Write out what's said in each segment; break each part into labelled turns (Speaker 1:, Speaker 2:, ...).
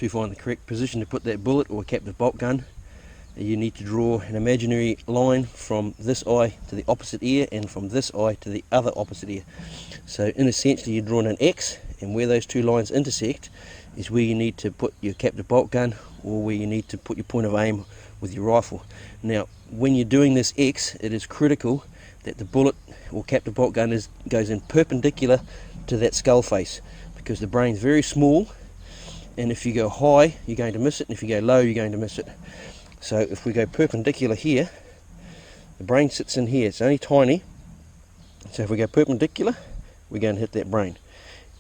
Speaker 1: to find the correct position to put that bullet or captive bolt gun, you need to draw an imaginary line from this eye to the opposite ear and from this eye to the other opposite ear. So in essentially you're drawing an X, and where those two lines intersect is where you need to put your captive bolt gun, or where you need to put your point of aim with your rifle. Now when you're doing this X, it is critical that the bullet or captive bolt gun goes in perpendicular to that skull face, because the brain's very small, and if you go high you're going to miss it, and if you go low you're going to miss it. So if we go perpendicular here, the brain sits in here, it's only tiny, so if we go perpendicular we're going to hit that brain.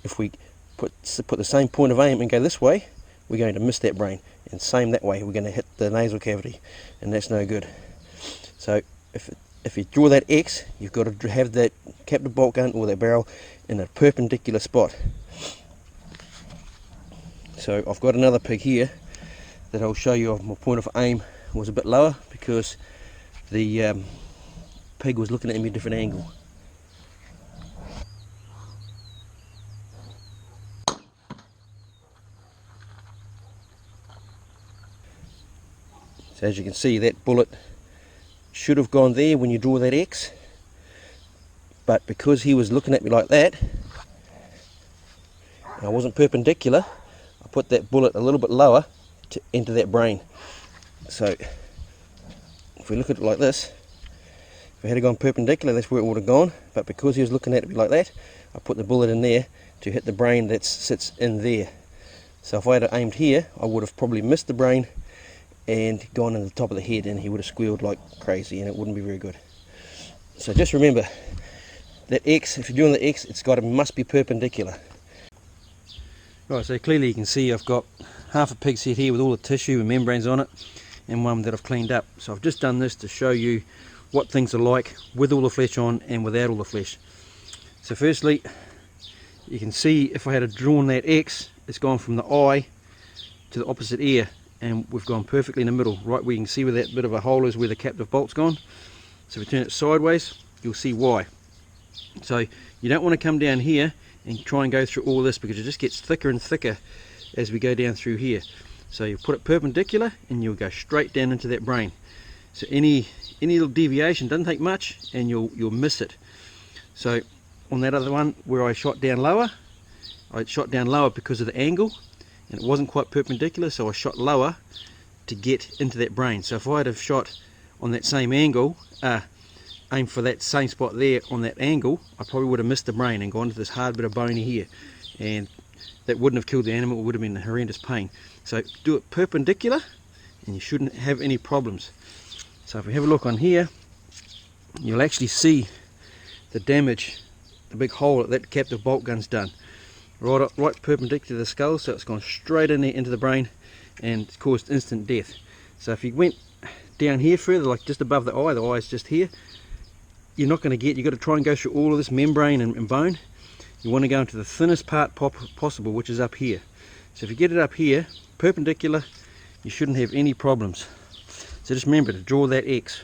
Speaker 1: If we put the same point of aim and go this way, we're going to miss that brain, and same that way, we're going to hit the nasal cavity, and that's no good. So if you draw that X, you've got to have that captive bolt gun or that barrel in a perpendicular spot. So I've got another pig here that I'll show you. My point of aim was a bit lower because the pig was looking at me at a different angle. So as you can see, that bullet should have gone there when you draw that X, but because he was looking at me like that and I wasn't perpendicular, I put that bullet a little bit lower to enter that brain. So if we look at it like this, if I had gone perpendicular, that's where it would have gone, but because he was looking at me like that, I put the bullet in there to hit the brain that sits in there. So if I had aimed here, I would have probably missed the brain and gone in the top of the head, and he would have squealed like crazy, and it wouldn't be very good. So just remember that X, if you're doing the X, must be perpendicular. Right, so clearly you can see I've got half a pig's head here with all the tissue and membranes on it, and one that I've cleaned up. So I've just done this to show you what things are like with all the flesh on and without all the flesh. So firstly, you can see if I had drawn that X, it's gone from the eye to the opposite ear, and we've gone perfectly in the middle, right where you can see where that bit of a hole is where the captive bolt's gone. So if we turn it sideways, you'll see why. So you don't want to come down here and try and go through all this, because it just gets thicker and thicker as we go down through here. So you put it perpendicular and you'll go straight down into that brain. So any little deviation doesn't take much, and you'll miss it. So on that other one where I shot down lower because of the angle, and it wasn't quite perpendicular, so I shot lower to get into that brain. So if I had have shot on that same angle, aimed for that same spot there on that angle, I probably would have missed the brain and gone to this hard bit of bone here, and that wouldn't have killed the animal. It would have been horrendous pain. So do it perpendicular and you shouldn't have any problems. So if we have a look on here, you'll actually see the damage, the big hole that captive bolt gun's done. Right perpendicular to the skull, so it's gone straight in there into the brain and it's caused instant death. So if you went down here further, like just above the eye is just here, you're not going to get, you've got to try and go through all of this membrane and bone. You want to go into the thinnest part possible, which is up here. So if you get it up here, perpendicular, you shouldn't have any problems. So just remember to draw that X.